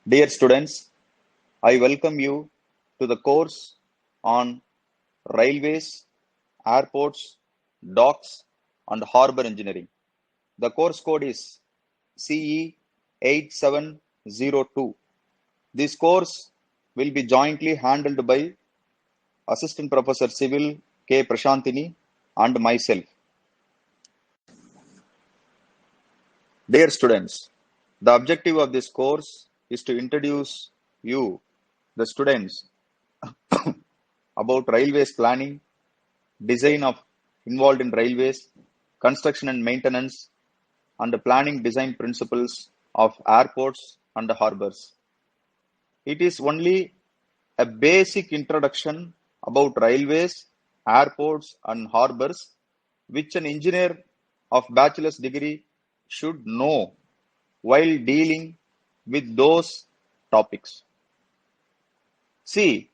Dear students, I welcome you to the course on railways, airports, docks, and harbor engineering. The course code is CE 8702. This course will be jointly handled by Assistant Professor Civil K. Prashantini and myself. Dear students, the objective of this course is to introduce you, the students, about railways planning, design of involved in railways, construction and maintenance, and the planning design principles of airports and harbors. It is only a basic introduction about railways, airports, and harbors, which an engineer of bachelor's degree should know while dealing with those topics. See,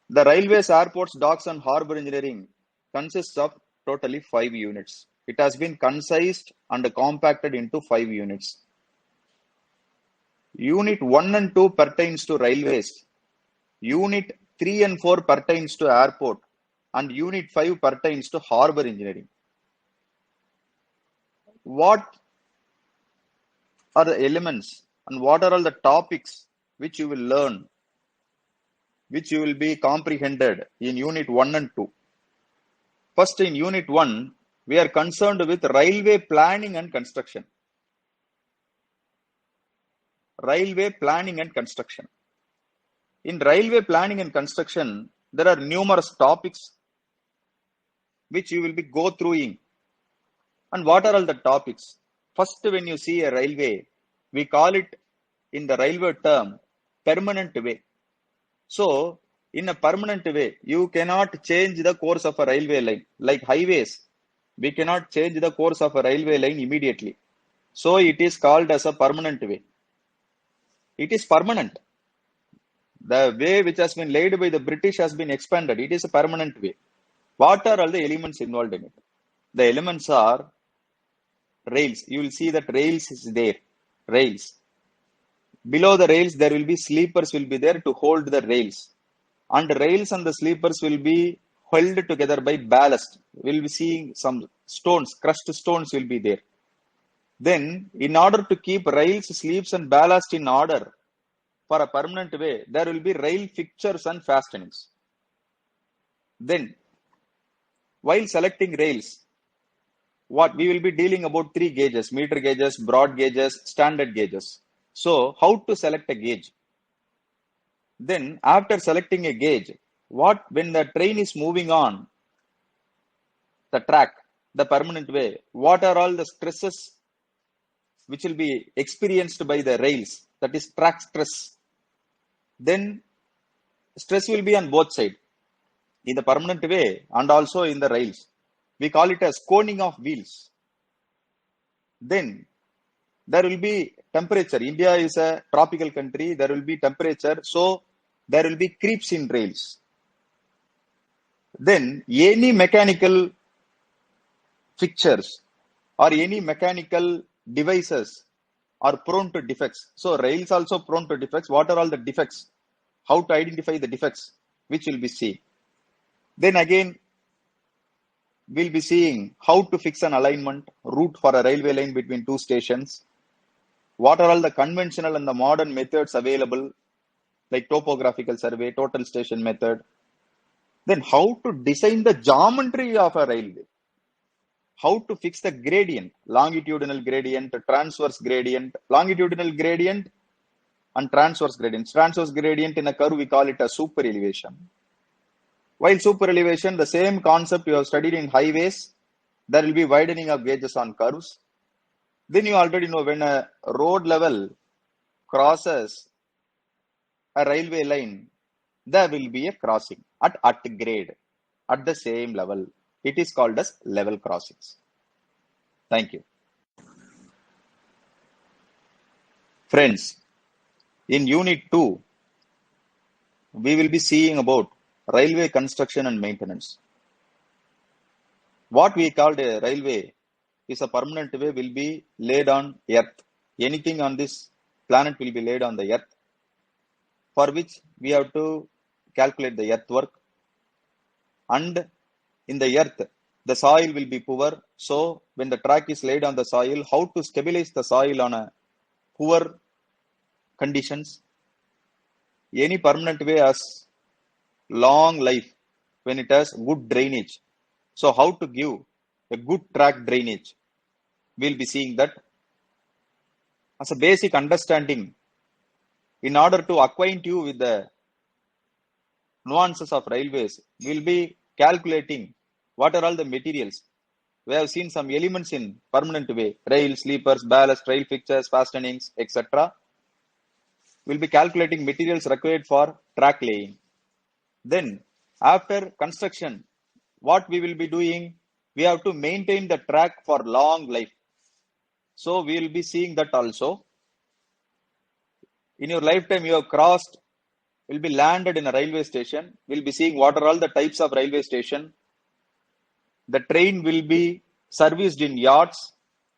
the railways, airports, docks, and harbor engineering consists of totally 5 units. It has been concised and compacted into 5 units. Unit 1 and 2 pertains to railways. Unit 3 and 4 pertains to airport. And Unit 5 pertains to harbor engineering. What are the elements and what are all the topics which you will learn, which you will be comprehended in Unit 1 and 2? First, in Unit 1, we are concerned with railway planning and construction. Railway planning and construction. In railway planning and construction, there are numerous topics which you will be go through. And what are all the topics? First, when you see a railway, we call it in the railway term permanent way. So, in a permanent way, you cannot change the course of a railway line. Like highways, we cannot change the course of a railway line immediately. So, it is called as a permanent way. It is permanent. The way which has been laid by the British has been expanded. It is a permanent way. What are all the elements involved in it? The elements are rails. You will see that rails is there. Rails. Below the rails, there will be sleepers will be there to hold the rails. And rails and the sleepers will be held together by ballast. We'll be seeing some stones, crushed stones will be there. Then, in order to keep rails, sleeps, and ballast in order for a permanent way, there will be rail fixtures and fastenings. Then, while selecting rails, what we will be dealing about 3 gauges: meter gauges, broad gauges, standard gauges. So, how to select a gauge? Then, after selecting a gauge, when the train is moving on the track, the permanent way, what are all the stresses which will be experienced by the rails? That is track stress. Then, stress will be on both sides, in the permanent way and also in the rails. We call it as coning of wheels. Then, there will be temperature. India is a tropical country. There will be temperature. So, there will be creeps in rails. Then, any mechanical fixtures or any mechanical devices are prone to defects. So, rails also prone to defects. What are all the defects? How to identify the defects, which will be seen. Then again, we'll be seeing how to fix an alignment route for a railway line between 2 stations. What are all the conventional and the modern methods available, like topographical survey, total station method. Then how to design the geometry of a railway. How to fix the gradient, longitudinal gradient, transverse gradient, longitudinal gradient and transverse gradient. Transverse gradient in a curve, we call it a super elevation. While super elevation, the same concept you have studied in highways, there will be widening of gauges on curves. Then you already know when a road level crosses a railway line, there will be a crossing at grade, at the same level. It is called as level crossings. Thank you. Friends, in Unit 2, we will be seeing about railway construction and maintenance. What we called a railway is a permanent way will be laid on earth. Anything on this planet will be laid on the earth. for which we have to calculate the earthwork. And in the earth, the soil will be poor. So when the track is laid on the soil, how to stabilize the soil on a poor conditions? Any permanent way has long life when it has good drainage. So how to give a good track drainage? We'll be seeing that as a basic understanding in order to acquaint you with the nuances of railways. We'll be calculating what are all the materials. We have seen some elements in permanent way: rail, sleepers, ballast, rail fixtures, fastenings, etc. We'll be calculating materials required for track laying. Then after construction, what we will be doing? We have to maintain the track for long life. So we will be seeing that also. In your lifetime, you have crossed, will be landed in a railway station. We'll be seeing what are all the types of railway station. The train will be serviced in yards.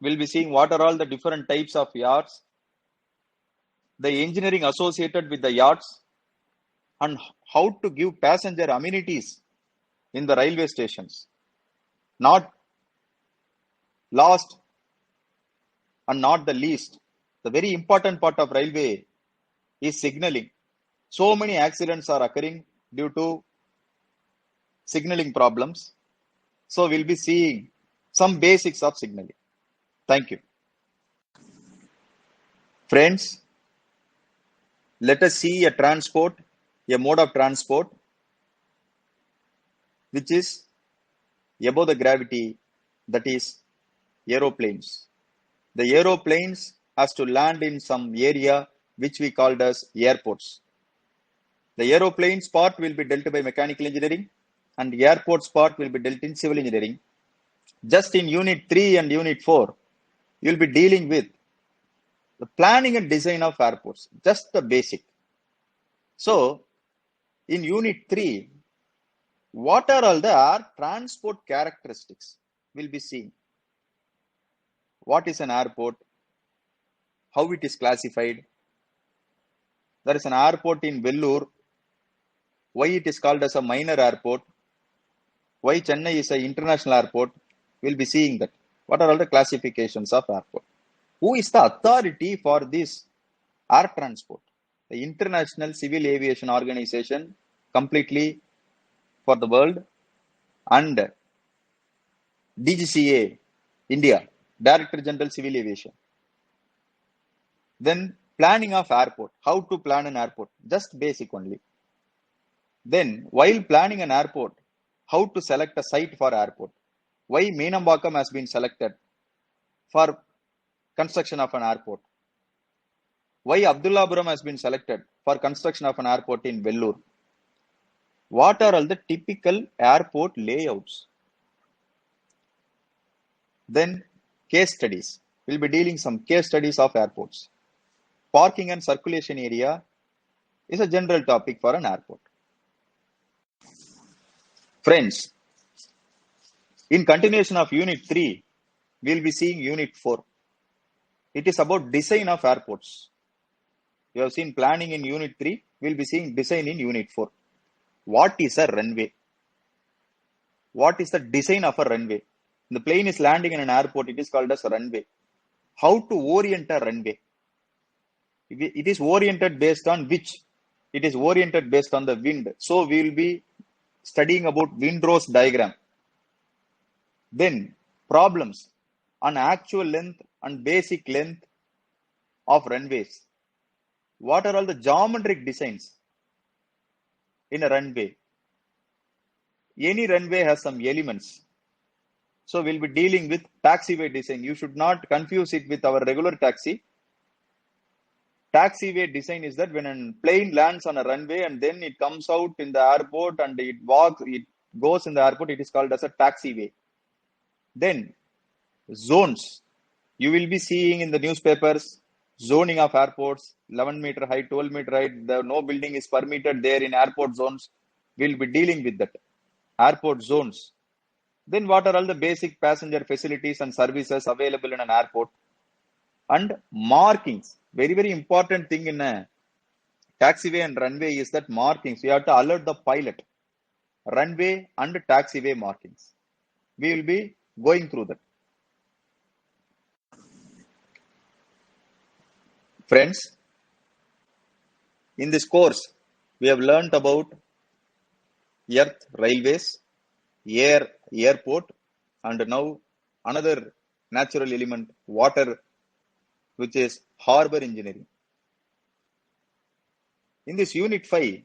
We'll be seeing what are all the different types of yards, the engineering associated with the yards, and how to give passenger amenities in the railway stations. Not last and not the least, the very important part of railway is signaling. So many accidents are occurring due to signaling problems. So we'll be seeing some basics of signaling. Thank you. Friends, let us see a transport, a mode of transport, which is above the gravity, that is aeroplanes. The aeroplanes has to land in some area which we called as airports. The aeroplanes part will be dealt by mechanical engineering and the airports part will be dealt in civil engineering. Just in unit 3 and unit 4, you will be dealing with the planning and design of airports, just the basic. So in unit 3, what are all the air transport characteristics we'll be seeing? What is an airport? How it is classified? There is an airport in Vellore. Why it is called as a minor airport? Why Chennai is an international airport? We'll be seeing that. What are all the classifications of airport? Who is the authority for this air transport? The International Civil Aviation Organization, completely for the world, and DGCA, India, Director General Civil Aviation. Then planning of airport, how to plan an airport, just basic only. Then while planning an airport, how to select a site for airport. Why Meenambakam has been selected for construction of an airport. Why Abdullapuram has been selected for construction of an airport in Vellore. What are all the typical airport layouts? Then case studies. We'll be dealing some case studies of airports. Parking and circulation area is a general topic for an airport. Friends, in continuation of unit 3, we'll be seeing unit 4. It is about design of airports. You have seen planning in unit 3, we'll be seeing design in unit 4. What is a runway? What is the design of a runway? The plane is landing in an airport, it is called as a runway. How to orient a runway? It is oriented based on which? It is oriented based on the wind. So we will be studying about Windrose diagram. Then problems on actual length and basic length of runways. What are all the geometric designs in a runway? Any runway has some elements. So we'll be dealing with taxiway design. You should not confuse it with our regular taxi. Taxiway design is that when a plane lands on a runway and then it comes out in the airport and it goes in the airport, it is called as a taxiway. Then zones. You will be seeing in the newspapers zoning of airports, 11-meter height, 12-meter height. No building is permitted there in airport zones. We'll be dealing with that. Airport zones. Then what are all the basic passenger facilities and services available in an airport? And markings. Very, very important thing in a taxiway and runway is that markings. You have to alert the pilot. Runway and taxiway markings. We will be going through that. Friends, in this course, we have learnt about earth, railways, air, airport, and now another natural element, water, which is harbor engineering. In this unit 5,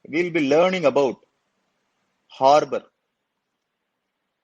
we will be learning about harbor,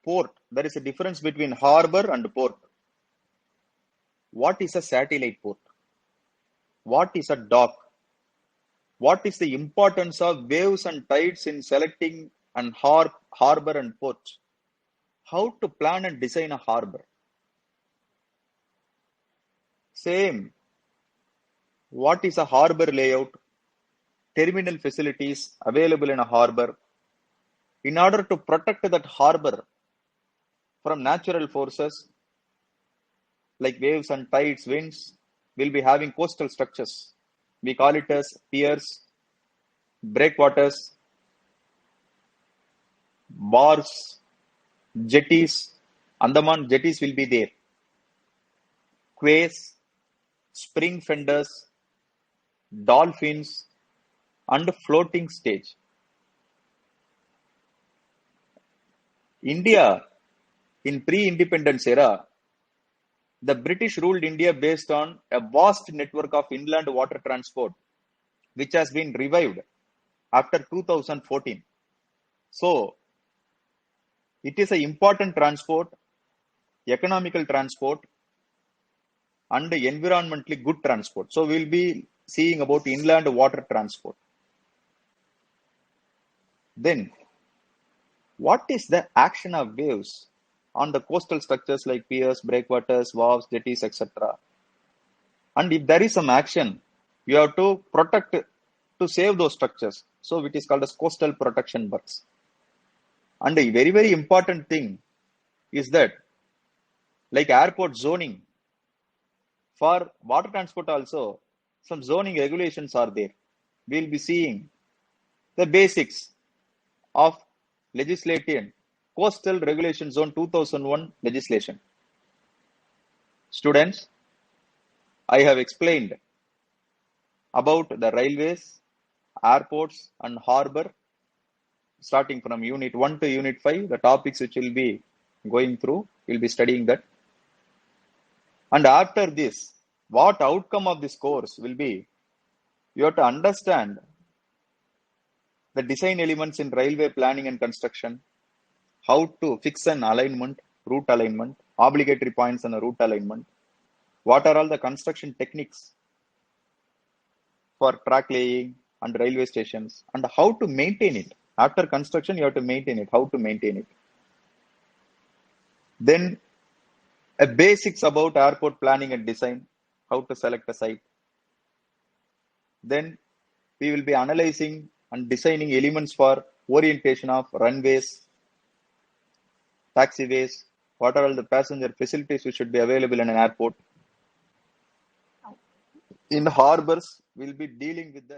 port. There is a difference between harbor and port. What is a satellite port? What is a dock? What is the importance of waves and tides in selecting an harbor and port? How to plan and design a harbor? Same. What is a harbor layout? Terminal facilities available in a harbor. In order to protect that harbor from natural forces like waves and tides, winds, we'll be having coastal structures. We call it as piers, breakwaters, bars, jetties. Andaman jetties will be there. Quays, spring fenders, dolphins, and floating stage. India, in pre-independence era, the British ruled India based on a vast network of inland water transport, which has been revived after 2014. So, it is an important transport, economical transport, and environmentally good transport. So, we'll be seeing about inland water transport. Then, what is the action of waves on the coastal structures like piers, breakwaters, wharves, jetties, etc.? And if there is some action, you have to protect to save those structures. So it is called as coastal protection works. And a very, very important thing is that, like airport zoning, for water transport also, some zoning regulations are there. We'll be seeing the basics of legislation, Coastal Regulation Zone 2001 legislation. Students, I have explained about the railways, airports, and harbor, starting from Unit 1 to Unit 5, the topics which will be going through, we'll be studying that. And after this, what outcome of this course will be, you have to understand the design elements in railway planning and construction, how to fix an alignment, route alignment, obligatory points and a route alignment, what are all the construction techniques for track laying and railway stations, and how to maintain it. After construction, you have to maintain it, how to maintain it. Then a basics about airport planning and design, how to select a site. Then we will be analyzing and designing elements for orientation of runways, taxiways, what are all the passenger facilities which should be available in an airport. In harbors, we'll be dealing with the